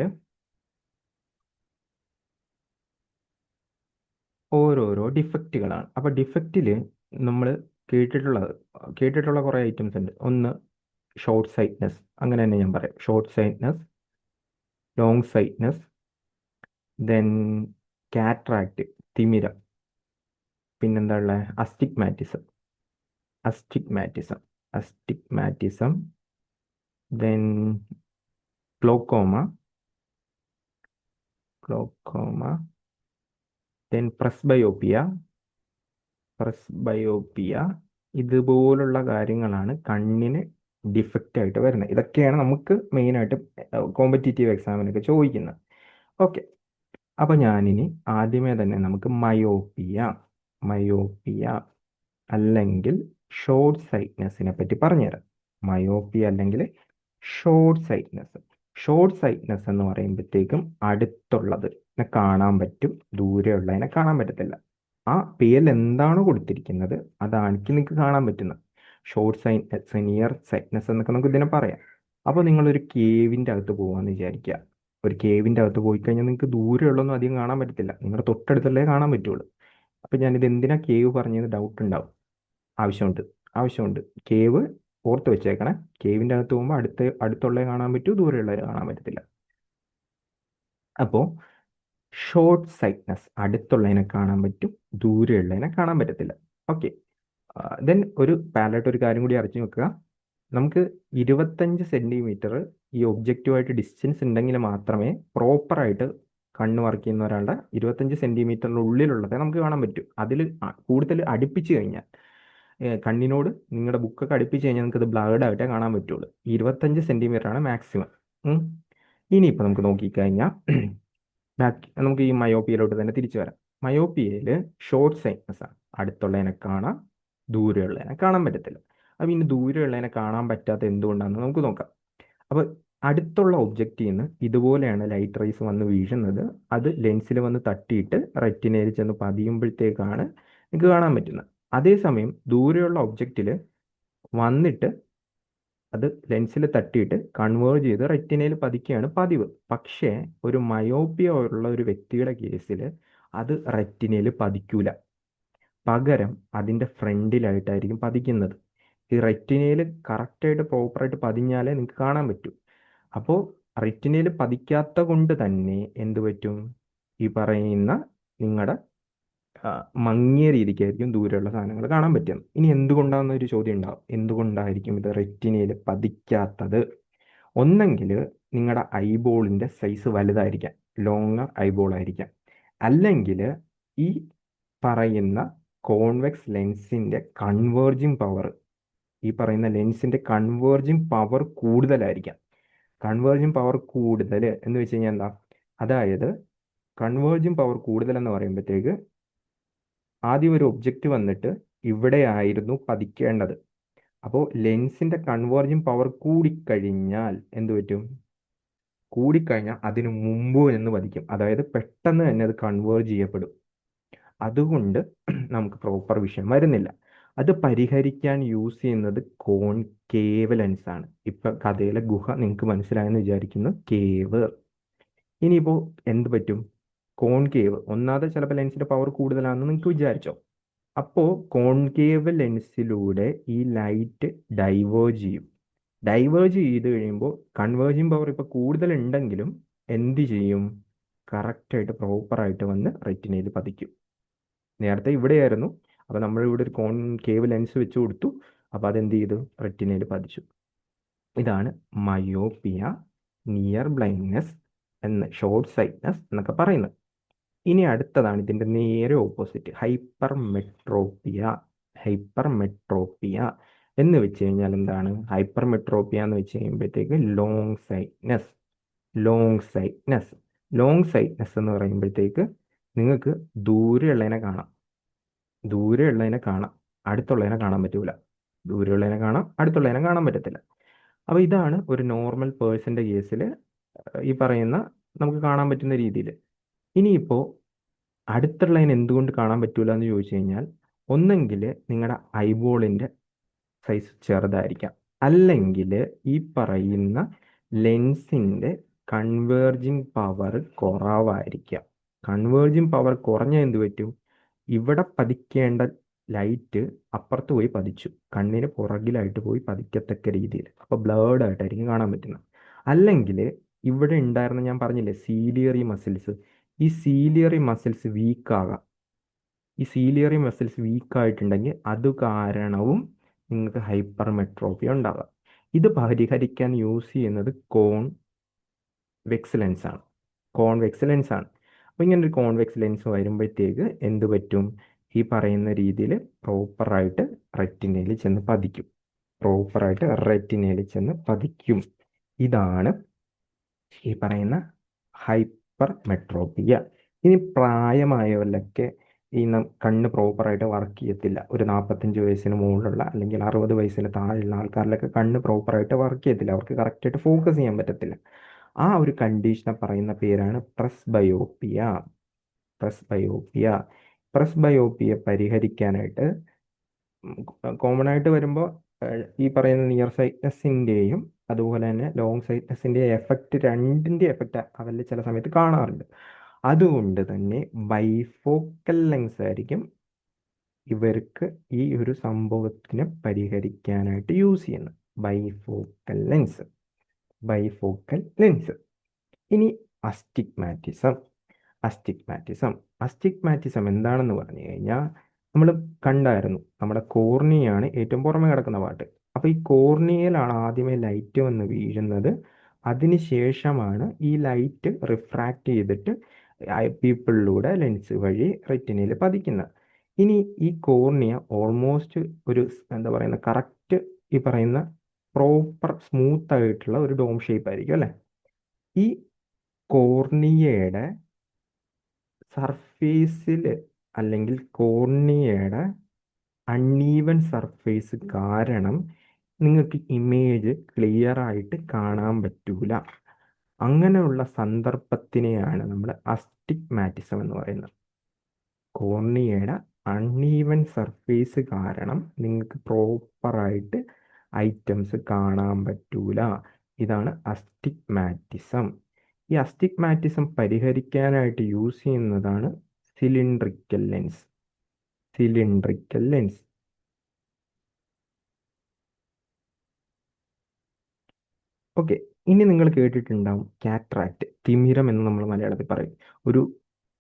ഓരോരോ ഡിഫക്റ്റുകളാണ്. അപ്പോൾ ഡിഫക്റ്റിൽ നമ്മൾ കേട്ടിട്ടുള്ള കുറേ ഐറ്റംസ് ഉണ്ട്. ഒന്ന് ഷോർട്ട് സൈറ്റ്നെസ്, അങ്ങനെ തന്നെ ഞാൻ പറയാം. ഷോർട്ട് സൈറ്റ്നെസ്, ലോങ് സൈറ്റ്നെസ്, ദെൻ കാട്രാക്ട്, തിമിരം, പിന്നെന്താ ഉള്ളത്, astigmatism, then glaucoma, then presbyopia, ഇതുപോലുള്ള കാര്യങ്ങളാണ് കണ്ണിന് ഡിഫക്റ്റ് ആയിട്ട് വരുന്നത്. ഇതൊക്കെയാണ് നമുക്ക് മെയിനായിട്ട് കോമ്പറ്റീറ്റീവ് എക്സാമിനൊക്കെ ചോദിക്കുന്നത്. ഓക്കെ. അപ്പോൾ ഞാനിനി ആദ്യമേ തന്നെ നമുക്ക് മയോപ്പിയ അല്ലെങ്കിൽ ഷോർട്ട് സൈറ്റ്നെസ്സിനെ പറ്റി പറഞ്ഞുതരാം. മയോപ്പിയ അല്ലെങ്കിൽ ഷോർട്ട് സൈറ്റ്നെസ് എന്ന് പറയുമ്പോഴത്തേക്കും അടുത്തുള്ളത് കാണാൻ പറ്റും, ദൂരെയുള്ളതിനെ കാണാൻ പറ്റത്തില്ല. ആ പേരിൽ എന്താണോ കൊടുത്തിരിക്കുന്നത് അതാണെങ്കിൽ നിങ്ങൾക്ക് കാണാൻ പറ്റുന്നത്. ഷോർട്ട് സൈറ്റ്നെസ്, നിയർ സൈറ്റ്നെസ് എന്നൊക്കെ നമുക്ക് ഇതിനെ പറയാം. അപ്പോൾ നിങ്ങളൊരു കേവിൻ്റെ അകത്ത് പോകാമെന്ന് വിചാരിക്കുക. ഒരു കേവിൻ്റെ അകത്ത് പോയി കഴിഞ്ഞാൽ നിങ്ങൾക്ക് ദൂരെയുള്ളൊന്നും അധികം കാണാൻ പറ്റത്തില്ല, നിങ്ങളുടെ തൊട്ടടുത്തുള്ളേ കാണാൻ പറ്റുള്ളൂ. അപ്പം ഞാനിത് എന്തിനാ കേവ് പറഞ്ഞത് ഡൗട്ട് ഉണ്ടാവും. ആവശ്യമുണ്ട്. കേവ് ഓർത്ത് വെച്ചേക്കണേ. കേവിൻ്റെ അകത്ത് പോകുമ്പോൾ അടുത്തുള്ളേ കാണാൻ പറ്റൂ, ദൂരെയുള്ളവരെ കാണാൻ പറ്റത്തില്ല. അപ്പോൾ ഷോർട്ട് സൈറ്റ്നെസ്, അടുത്തുള്ളതിനെ കാണാൻ പറ്റും, ദൂരെയുള്ളതിനെ കാണാൻ പറ്റത്തില്ല. ഓക്കെ. ദെൻ ഒരു പാലറ്റ് ഒരു കാര്യം കൂടി അറിഞ്ഞു വെക്കുക. നമുക്ക് 25 സെൻറ്റിമീറ്റർ ഈ ഒബ്ജക്റ്റുമായിട്ട് ഡിസ്റ്റൻസ് ഉണ്ടെങ്കിൽ മാത്രമേ പ്രോപ്പറായിട്ട് കണ്ണ് വർക്ക് ചെയ്യുന്ന ഒരാളുടെ 25 സെൻറ്റിമീറ്ററിനുള്ളിലുള്ളതേ നമുക്ക് കാണാൻ പറ്റൂ. അതിൽ കൂടുതൽ അടുപ്പിച്ച് കഴിഞ്ഞാൽ, കണ്ണിനോട് നിങ്ങളുടെ ബുക്കൊക്കെ അടുപ്പിച്ച് കഴിഞ്ഞാൽ നിങ്ങൾക്ക് ഇത് ബ്ലർഡ് ആയിട്ടേ കാണാൻ പറ്റുള്ളൂ. 25 സെൻറ്റിമീറ്റർ ആണ് മാക്സിമം. ഇനിയിപ്പോൾ നമുക്ക് നോക്കിക്കഴിഞ്ഞാൽ നമുക്ക് ഈ മയോപ്പിയയിലോട്ട് തന്നെ തിരിച്ചു വരാം. മയോപ്പിയയിൽ ഷോർട്ട് സൈറ്റ്നെസ് ആണ്, അടുത്തുള്ളതിനെ കാണാം, ദൂരെയുള്ളതിനെ കാണാൻ പറ്റത്തില്ല. അപ്പം ഇനി ദൂരെയുള്ളതിനെ കാണാൻ പറ്റാത്ത എന്തുകൊണ്ടാണെന്ന് നമുക്ക് നോക്കാം. അപ്പോൾ അടുത്തുള്ള ഒബ്ജക്റ്റിൽ നിന്ന് ഇതുപോലെയാണ് ലൈറ്റ് റേസ് വന്ന് വീഴുന്നത്. അത് ലെൻസിൽ വന്ന് തട്ടിയിട്ട് റെറ്റിനയിൽ ചെന്ന് പതിയുമ്പോഴത്തേക്കാണ് നിങ്ങൾക്ക് കാണാൻ പറ്റുന്നത്. അതേസമയം ദൂരെയുള്ള ഒബ്ജക്റ്റിൽ വന്നിട്ട് അത് ലെൻസിൽ തട്ടിയിട്ട് കൺവേർട്ട് ചെയ്ത് റെറ്റിനയിൽ പതിക്കുകയാണ് പതിവ്. പക്ഷേ ഒരു മയോപ്പിയ ഉള്ള ഒരു വ്യക്തിയുടെ കേസിൽ അത് റെറ്റിനയിൽ പതിക്കൂല, പകരം അതിൻ്റെ ഫ്രണ്ടിലായിട്ടായിരിക്കും പതിക്കുന്നത്. ഈ റെറ്റിനയിൽ കറക്റ്റായിട്ട് പ്രോപ്പറായിട്ട് പതിഞ്ഞാലേ നിങ്ങൾക്ക് കാണാൻ പറ്റൂ. അപ്പോൾ റെറ്റിനയിൽ പതിക്കാത്ത കൊണ്ട് തന്നെ എന്ത് പറ്റും, ഈ പറയുന്ന നിങ്ങളുടെ മങ്ങിയ രീതിക്കായിരിക്കും ദൂരെയുള്ള സാധനങ്ങൾ കാണാൻ പറ്റും. ഇനി എന്തുകൊണ്ടാണെന്ന് ഒരു ചോദ്യം ഉണ്ടാവും, എന്തുകൊണ്ടായിരിക്കും ഇത് റെറ്റിനയിൽ പതിക്കാത്തത്? ഒന്നെങ്കിൽ നിങ്ങളുടെ ഐബോളിൻ്റെ സൈസ് വലുതായിരിക്കാം, ലോങ്ങർ ഐബോൾ ആയിരിക്കാം. അല്ലെങ്കിൽ ഈ പറയുന്ന കോൺവെക്സ് ലെൻസിൻ്റെ കൺവേർജിങ് പവർ, കൂടുതലായിരിക്കാം. കൺവേർജിങ് പവർ കൂടുതൽ എന്ന് വെച്ച് കഴിഞ്ഞാൽ എന്താ, അതായത് കൺവേർജിങ് പവർ കൂടുതൽ എന്ന് പറയുമ്പോഴത്തേക്ക് ആദ്യം ഒരു ഒബ്ജക്റ്റ് വന്നിട്ട് ഇവിടെ ആയിരുന്നു പതിക്കേണ്ടത്. അപ്പോൾ ലെൻസിൻ്റെ കൺവേർജിങ് പവർ കൂടിക്കഴിഞ്ഞാൽ എന്ത് പറ്റും, അതിന് മുമ്പ് എന്ന് പതിക്കും. അതായത് പെട്ടെന്ന് തന്നെ അത് കൺവേർജ് ചെയ്യപ്പെടും. അതുകൊണ്ട് നമുക്ക് പ്രോപ്പർ വിഷൻ വരുന്നില്ല. അത് പരിഹരിക്കാൻ യൂസ് ചെയ്യുന്നത് കോൺകേവ് ലെൻസാണ്. ഇപ്പം കഥയിലെ ഗുഹ നിങ്ങൾക്ക് മനസ്സിലായെന്ന് വിചാരിക്കുന്നു, കേവ്. ഇനിയിപ്പോൾ എന്ത് പറ്റും, കോൺകേവ് ഒന്നാമത് ചിലപ്പോൾ ലെൻസിൻ്റെ പവർ കൂടുതലാണെന്ന് നിങ്ങൾക്ക് വിചാരിച്ചോ. അപ്പോൾ കോൺകേവ് ലെൻസിലൂടെ ഈ ലൈറ്റ് ഡൈവേർജ് ചെയ്ത് കഴിയുമ്പോൾ കൺവേർജിങ് പവർ ഇപ്പോൾ കൂടുതലുണ്ടെങ്കിലും എന്ത് ചെയ്യും, കറക്റ്റായിട്ട് പ്രോപ്പറായിട്ട് വന്ന് റെറ്റിനയിൽ പതിക്കും. നേരത്തെ ഇവിടെയായിരുന്നു. അപ്പോൾ നമ്മൾ ഇവിടെ ഒരു കോൺകേവ് ലെൻസ് വെച്ച് കൊടുത്തു. അപ്പോൾ അതെന്ത് ചെയ്തു? റെറ്റിനയിൽ പതിച്ചു. ഇതാണ് മയോപ്പിയ, നിയർ ബ്ലൈൻഡ്നെസ് ഷോർട്ട് സൈറ്റ്നസ് എന്നൊക്കെ പറയുന്നത്. ഇനി അടുത്തതാണ് ഇതിൻ്റെ നേരെ ഓപ്പോസിറ്റ്, ഹൈപ്പർ മെട്രോപ്പിയ. ഹൈപ്പർ മെട്രോപ്പിയ എന്ന് വെച്ച് കഴിഞ്ഞാൽ എന്താണ്? ഹൈപ്പർ മെട്രോപ്പിയ എന്ന് വെച്ച് കഴിയുമ്പോഴത്തേക്ക് ലോങ് സൈറ്റ്നസ്. ലോങ് സൈറ്റ്നസ്. ലോങ് സൈറ്റ്നസ് എന്ന് പറയുമ്പോഴത്തേക്ക് നിങ്ങൾക്ക് ദൂരെയുള്ളതിനെ കാണാം. ദൂരെയുള്ളതിനെ കാണാം, അടുത്തുള്ളതിനെ കാണാൻ പറ്റൂല. ദൂരെയുള്ളതിനെ കാണാം, അടുത്തുള്ളതിനെ കാണാൻ പറ്റത്തില്ല. അപ്പോൾ ഇതാണ് ഒരു നോർമൽ പേഴ്സൻ്റെ കേസിൽ ഈ പറയുന്ന നമുക്ക് കാണാൻ പറ്റുന്ന രീതിയിൽ. ഇനിയിപ്പോൾ അടുത്തുള്ളതിന് എന്തുകൊണ്ട് കാണാൻ പറ്റൂല എന്ന് ചോദിച്ചു കഴിഞ്ഞാൽ, ഒന്നെങ്കിൽ നിങ്ങളുടെ ഐബോളിൻ്റെ സൈസ് ചെറുതായിരിക്കാം, അല്ലെങ്കിൽ ഈ പറയുന്ന ലെൻസിൻ്റെ കൺവേർജിങ് പവർ കുറവായിരിക്കാം. കൺവേർജിങ് പവർ കുറഞ്ഞ എന്ത് പറ്റും? ഇവിടെ പതിക്കേണ്ട ലൈറ്റ് അപ്പുറത്ത് പോയി പതിച്ചു, കണ്ണിന് പുറകിലായിട്ട് പോയി പതിക്കത്തക്ക രീതിയിൽ. അപ്പോൾ ബ്ലേർഡ് ആയിട്ടായിരിക്കും കാണാൻ പറ്റുന്നത്. അല്ലെങ്കിൽ ഇവിടെ ഉണ്ടായിരുന്ന, ഞാൻ പറഞ്ഞില്ലേ, സീലിയറി മസിൽസ്, ഈ സീലിയറി മസിൽസ് വീക്കാകാം. ഈ സീലിയറി മസിൽസ് വീക്കായിട്ടുണ്ടെങ്കിൽ അത് കാരണവും നിങ്ങൾക്ക് ഹൈപ്പർ മെട്രോപ്പിയ ഉണ്ടാകാം. ഇത് പരിഹരിക്കാൻ യൂസ് ചെയ്യുന്നത് കോൺവെക്സ് ലെൻസ് ആണ്. കോൺവെക്സ് ലെൻസ് ആണ്. അപ്പോൾ ഇങ്ങനെ ഒരു കോൺവെക്സ് ലെൻസ് വരുമ്പോഴത്തേക്ക് എന്ത് പറ്റും? ഈ പറയുന്ന രീതിയിൽ പ്രോപ്പറായിട്ട് റെറ്റിനയിൽ ചെന്ന് പതിക്കും. പ്രോപ്പറായിട്ട് റെറ്റിനയിൽ ചെന്ന് പതിക്കും. ഇതാണ് ഈ പറയുന്ന ഹൈപ്പർ മെട്രോപ്പിയ. ഇനി പ്രായമായവരിലൊക്കെ ഈ കണ്ണ് പ്രോപ്പറായിട്ട് വർക്ക് ചെയ്യത്തില്ല. ഒരു 45 വയസ്സിന് മുകളിലുള്ള അല്ലെങ്കിൽ 60 വയസ്സിന് താഴെയുള്ള ആൾക്കാരിലൊക്കെ കണ്ണ് പ്രോപ്പറായിട്ട് വർക്ക് ചെയ്യത്തില്ല. അവർക്ക് കറക്റ്റായിട്ട് ഫോക്കസ് ചെയ്യാൻ പറ്റത്തില്ല. ആ ഒരു കണ്ടീഷനെ പറയുന്ന പേരാണ് പ്രസ്ബയോപ്പിയ. പ്രസ്ബയോപ്പിയ. പ്രസ്ബയോപ്പിയ പരിഹരിക്കാനായിട്ട് കോമൺ ആയിട്ട് വരുമ്പോൾ ഈ പറയുന്ന നിയർ സൈറ്റ്നസിൻ്റെയും അതുപോലെ തന്നെ ലോങ് സൈറ്റ്നസിൻ്റെ എഫക്റ്റ്, രണ്ടിൻ്റെ എഫക്റ്റ് അവരിൽ ചില സമയത്ത് കാണാറുണ്ട്. അതുകൊണ്ട് തന്നെ ബൈഫോക്കൽ ലെൻസ് ആയിരിക്കും ഇവർക്ക് ഈ ഒരു സംഭവത്തിനെ പരിഹരിക്കാനായിട്ട് യൂസ് ചെയ്യുന്നത്. Bifocal lens. Bifocal lens. ഇനി അസ്റ്റിഗ്മാറ്റിസം. അസ്റ്റിഗ്മാറ്റിസം. അസ്റ്റിഗ്മാറ്റിസം എന്താണെന്ന് പറഞ്ഞു കഴിഞ്ഞാൽ, നമ്മൾ കണ്ടായിരുന്നു, നമ്മുടെ കോർണിയാണ് ഏറ്റവും പുറമെ കിടക്കുന്ന പാർട്ട്. അപ്പോൾ ഈ കോർണിയയിലാണ് ആദ്യമേ ലൈറ്റ് വന്ന് വീഴുന്നത്. അതിനുശേഷമാണ് ഈ ലൈറ്റ് റിഫ്രാക്റ്റ് ചെയ്തിട്ട് പീപ്പിളിലൂടെ ലെൻസ് വഴി റെറ്റിനയിൽ പതിക്കുന്നത്. ഇനി ഈ കോർണിയ ഓൾമോസ്റ്റ് ഒരു എന്താ പറയുന്ന കറക്റ്റ് ഈ പറയുന്ന പ്രോപ്പർ സ്മൂത്ത് ആയിട്ടുള്ള ഒരു ഡോം ഷേപ്പ് ആയിരിക്കും അല്ലേ? ഈ കോർണിയയുടെ സർഫേസിൽ അല്ലെങ്കിൽ കോർണിയയുടെ അൺഈവൻ സർഫേസ് കാരണം നിങ്ങൾക്ക് ഇമേജ് ക്ലിയർ ആയിട്ട് കാണാൻ പറ്റൂല. അങ്ങനെയുള്ള സന്ദർഭത്തിനെയാണ് നമ്മൾ അസ്റ്റിഗ്മാറ്റിസം എന്ന് പറയുന്നത്. കോർണിയയുടെ അൺഈവൻ സർഫേസ് കാരണം നിങ്ങൾക്ക് പ്രോപ്പറായിട്ട് ഐറ്റംസ് കാണാൻ പറ്റൂല. ഇതാണ് അസ്റ്റിഗ്മാറ്റിസം. ഈ അസ്റ്റിഗ്മാറ്റിസം പരിഹരിക്കാനായിട്ട് യൂസ് ചെയ്യുന്നതാണ് cylindrical lens. Cylindrical lens. Okay. ഇനി നിങ്ങൾ കേട്ടിട്ടുണ്ടാവും കാറ്ററാക്ട്, തിമിരം എന്ന് നമ്മൾ മലയാളത്തിൽ പറയും. ഒരു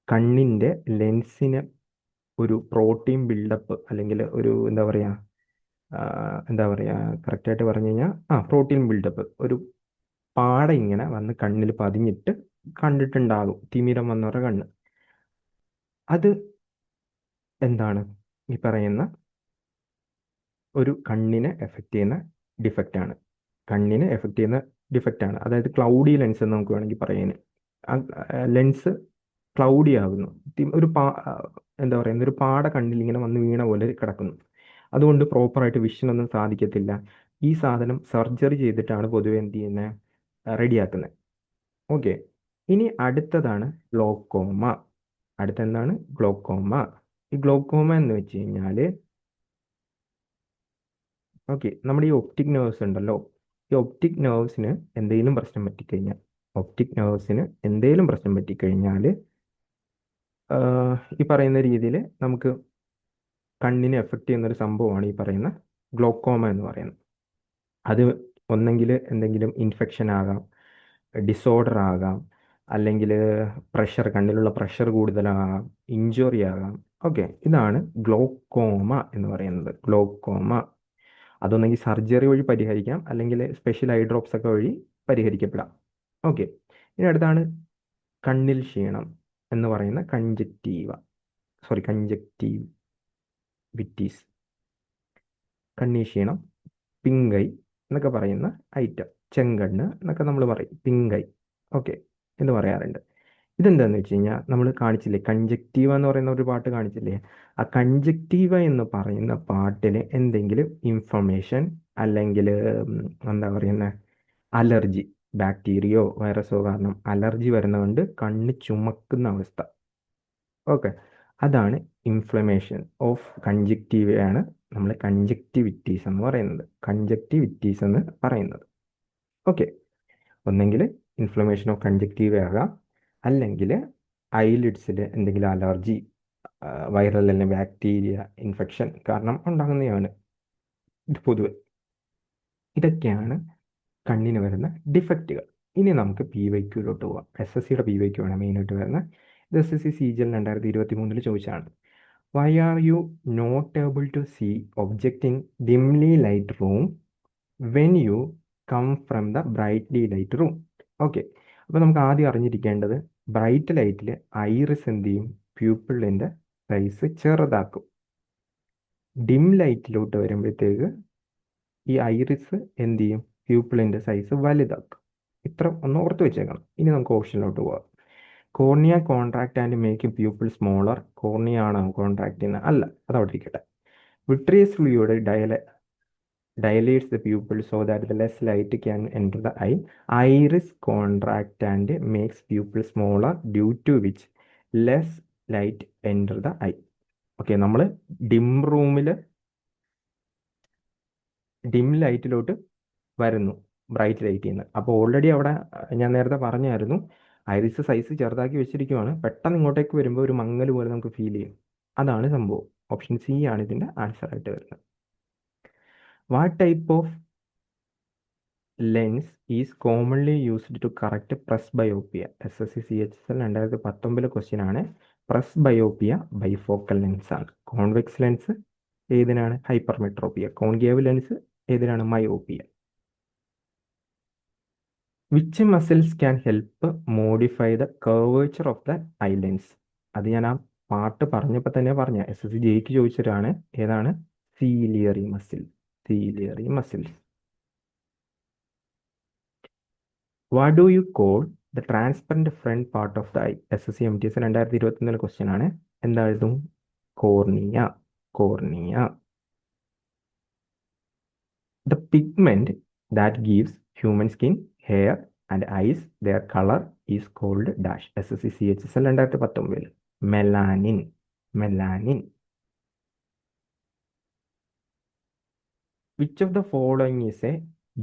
കണ്ണിൻ്റെ ലെൻസിന് ഒരു പ്രോട്ടീൻ ബിൽഡപ്പ് അല്ലെങ്കിൽ ഒരു എന്താ പറയുക കറക്റ്റായിട്ട് പറഞ്ഞു കഴിഞ്ഞാൽ പ്രോട്ടീൻ ബിൽഡപ്പ്, ഒരു പാട ഇങ്ങനെ വന്ന് കണ്ണിൽ പതിഞ്ഞിട്ട് കണ്ടിട്ടുണ്ടാകും തിമിരം വന്നവരുടെ കണ്ണ്. അത് എന്താണ്? ഈ പറയുന്ന ഒരു കണ്ണിനെ എഫക്റ്റ് ചെയ്യുന്ന ഡിഫക്റ്റാണ്. കണ്ണിനെ എഫക്റ്റ് ചെയ്യുന്ന ഡിഫക്റ്റാണ്. അതായത് ക്ലൗഡി ലെൻസ് എന്ന് നമുക്ക് വേണമെങ്കിൽ പറയാൻ. ആ ലെൻസ് ക്ലൗഡി ആകുന്നു. ഒരു എന്താ പറയുന്ന ഒരു പാട കണ്ണിൽ ഇങ്ങനെ വന്ന് വീണ പോലെ കിടക്കുന്നു. അതുകൊണ്ട് പ്രോപ്പറായിട്ട് വിഷനൊന്നും സാധിക്കത്തില്ല. ഈ സാധനം സർജറി ചെയ്തിട്ടാണ് പൊതുവെ എന്ത് ചെയ്യുന്നത്? റെഡിയാക്കുന്നത്. ഓക്കെ. ഇനി അടുത്തതാണ് ഗ്ലോക്കോമ. അടുത്തെന്താണ്? ഗ്ലോക്കോമ. ഈ ഗ്ലോക്കോമ എന്ന് വെച്ച് കഴിഞ്ഞാൽ, ഓക്കെ, നമ്മുടെ ഈ ഒപ്റ്റിക് നെർവ്സ് ഉണ്ടല്ലോ, ഈ ഒപ്റ്റിക് നെർവ്സിന് എന്തെങ്കിലും പ്രശ്നം പറ്റിക്കഴിഞ്ഞാൽ, ഈ പറയുന്ന രീതിയിൽ നമുക്ക് കണ്ണിനെ എഫക്റ്റ് ചെയ്യുന്ന ഒരു സംഭവമാണ് ഈ പറയുന്ന ഗ്ലോക്കോമ എന്ന് പറയുന്നത്. അത് ഒന്നെങ്കിൽ എന്തെങ്കിലും ഇൻഫെക്ഷൻ ആകാം, ഡിസോർഡർ ആകാം, അല്ലെങ്കിൽ കണ്ണിലുള്ള പ്രഷർ കൂടുതലാകാം, ഇഞ്ചുറി ആകാം. ഓക്കെ, ഇതാണ് ഗ്ലോക്കോമ എന്ന് പറയുന്നത്. ഗ്ലോക്കോമ അതൊന്നെങ്കിൽ സർജറി വഴി പരിഹരിക്കാം, അല്ലെങ്കിൽ സ്പെഷ്യൽ ഐ ഡ്രോപ്സ് ഒക്കെ വഴി പരിഹരിക്കപ്പെടാം. ഓക്കെ, ഇനി അടുത്താണ് കണ്ണിൽ ക്ഷീണം എന്ന് പറയുന്ന കൺജക്റ്റീവിറ്റീസ്. കണ്ണി ക്ഷീണം, പിങ്കൈ എന്നൊക്കെ പറയുന്ന ഐറ്റം, ചെങ്കണ്ണ് എന്നൊക്കെ നമ്മൾ പറയും, പിങ്കൈ ഓക്കെ എന്ന് പറയാറുണ്ട്. ഇതെന്താന്ന് വെച്ച് കഴിഞ്ഞാൽ നമ്മൾ കാണിച്ചില്ലേ, കൺജക്റ്റീവ എന്ന് പറയുന്ന ഒരു പാട്ട് കാണിച്ചില്ലേ, ആ കൺജക്റ്റീവ എന്ന് പറയുന്ന പാട്ടിൽ എന്തെങ്കിലും ഇൻഫർമേഷൻ അല്ലെങ്കിൽ എന്താ പറയുന്ന അലർജി, ബാക്ടീരിയയോ വൈറസോ കാരണം അലർജി വരുന്നതുകൊണ്ട് കണ്ണ് ചുമക്കുന്ന അവസ്ഥ. ഓക്കെ, അതാണ് ഇൻഫ്ലമേഷൻ ഓഫ് കൺജക്റ്റീവയാണ് നമ്മൾ കൺജക്റ്റിവിറ്റീസ് എന്ന് പറയുന്നത്. കൺജക്റ്റിവിറ്റീസ് എന്ന് പറയുന്നത്. ഓക്കെ, ഒന്നെങ്കിൽ ഇൻഫ്ലമേഷൻ ഓഫ് കൺജക്റ്റീവ ആകാം, അല്ലെങ്കിൽ ഐലിഡ്സിൽ എന്തെങ്കിലും അലർജി, വൈറൽ അല്ലെങ്കിൽ ബാക്ടീരിയ ഇൻഫെക്ഷൻ കാരണം ഉണ്ടാകുന്നതാണ് ഇത് പൊതുവെ. ഇതൊക്കെയാണ് കണ്ണിന് വരുന്ന ഡിഫക്റ്റുകൾ. ഇനി നമുക്ക് PYQയിലോട്ട് പോവാം. SSCയുടെ PYQ ആണ് മെയിനായിട്ട് വരുന്നത്. ഇത് SSC CGL 2023 ചോദിച്ചാണ്. Why are you not able to see object in dimly light room when you come from the brightly light room? Okay, അപ്പോൾ നമുക്ക് ആദ്യം അറിഞ്ഞിരിക്കേണ്ടത്, ബ്രൈറ്റ് ലൈറ്റിൽ ഐറിസ് എന്ത് ചെയ്യും, പ്യൂപ്പിളിൻ്റെ സൈസ് ചെറുതാക്കും. ഡിം ലൈറ്റിലോട്ട് വരുമ്പോഴത്തേക്ക് ഈ ഐറിസ് എന്ത് ചെയ്യും, പ്യൂപ്പിളിൻ്റെ സൈസ് വലുതാക്കും. ഇത്ര ഒന്ന് ഓർത്ത് വെച്ചേക്കണം. ഇനി നമുക്ക് ഓപ്ഷനിലോട്ട് പോകാം. Cornea contract and make pupil smaller. Cornea ആണോ കോൺട്രാക്ട് ചെയ്യുന്നത്? അല്ല, അതവിടെ ഇരിക്കട്ടെ. Vitreous fluid dilates the pupil so that the less light can enter the eye. Iris contract and makes pupil smaller, due to which less light enter the eye. Okay, നമ്മൾ dim റൂമിൽ dim ലൈറ്റിലോട്ട് വരുന്നു, bright ലൈറ്റിൽ നിന്ന്. അപ്പോൾ already അവിടെ ഞാൻ നേരത്തെ പറഞ്ഞായിരുന്നു, ഐറിസ് സൈസ് ചെറുതാക്കി വെച്ചിരിക്കുവാണ്. പെട്ടെന്ന് ഇങ്ങോട്ടേക്ക് വരുമ്പോൾ ഒരു മങ്ങൽ പോലെ നമുക്ക് ഫീൽ ചെയ്യും. അതാണ് സംഭവം. ഓപ്ഷൻ സി ആണ് ഇതിൻ്റെ ആൻസർ ആയിട്ട് വരുന്നത്. What type of lens is commonly used to correct presbyopia? SSC CHSL 2019 question ആണ്. പ്രസ് ബയോപ്പിയ ബൈഫോക്കൽ ലെൻസ് ആണ്. കോൺവെക്സ് ലെൻസ് ഏതിനാണ്? ഹൈപ്പർമെട്രോപ്പിയ. കോൺകേവ് ലെൻസ് ഏതിനാണ്? Myopia. Which muscles can help modify the curvature of the eye lens? അത് ഞാൻ ആ പാട്ട് പറഞ്ഞപ്പോൾ തന്നെ പറഞ്ഞ SSC ജെയ്ക്ക് ചോദിച്ചതാണ്. ഏതാണ്? Ciliary muscle. Ciliary muscles. What do you call the transparent front part of the eye? SSC MTS 2021 question ആണ്. എന്തായിരുന്നു? Cornea. Cornea. The pigment that gives human skin, hair and eyes their colour is called dash. SSC CHSL 2019. Melanin. Melanin. Which of the following is a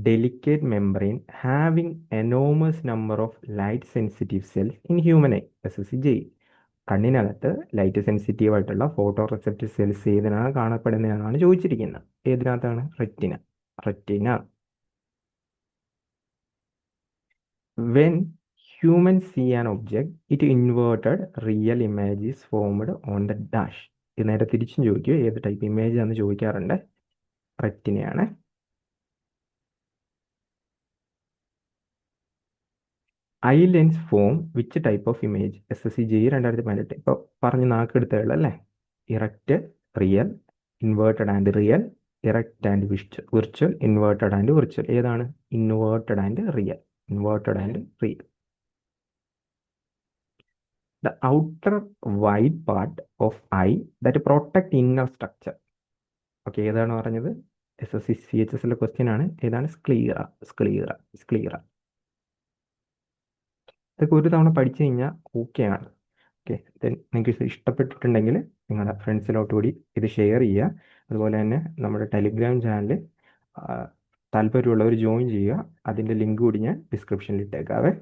delicate membrane having enormous number of light sensitive cells in human eye? SSC JEE. കണ്ണിനകത്ത് light sensitive ആയിട്ടുള്ള photo receptive cells ഏതിനാണ് കാണപ്പെടുന്നതെന്നാണ് ചോദിച്ചിരിക്കുന്നത്. ഏതിനകത്താണ്? Retina. Retina. When human see an object it inverted real image is formed on the dash. ഇത് നേരെ തിരിച്ചും ചോദിക്കുക, ഏത് ടൈപ്പ് ഇമേജ് ആണെന്ന് ചോദിക്കാറുണ്ട്. റെറ്റിനയാണ്. Eye lens form which type of image? SSC JEE 2018. ഇപ്പോൾ പറഞ്ഞ് നാക്കെടുത്തുള്ള അല്ലേ? Erect, real, inverted and real, erect and virtual, inverted and virtual. ഏതാണ്? Inverted and real. Inverted and real. The outer wide part of I that protect inner structure. Okay, ഏതാണ് പറഞ്ഞത്? SSC CHSL question ആണ്. ഏതാണ്? Sclera. Sclera. Sclera. ഇതൊക്കെ ഒരു തവണ പഠിച്ചു കഴിഞ്ഞാൽ ഓക്കെയാണ്. ഓക്കെ, നിങ്ങൾക്ക് ഇഷ്ടപ്പെട്ടിട്ടുണ്ടെങ്കിൽ നിങ്ങളുടെ ഫ്രണ്ട്സിലോട്ട് കൂടി ഇത് ഷെയർ ചെയ്യുക. അതുപോലെ തന്നെ നമ്മുടെ ടെലിഗ്രാം ചാനൽ താല്പര്യമുള്ളവർ ജോയിൻ ചെയ്യുക. അതിൻ്റെ ലിങ്ക് കൂടി ഞാൻ ഡിസ്ക്രിപ്ഷനിൽ ഇട്ടേക്കാവേ.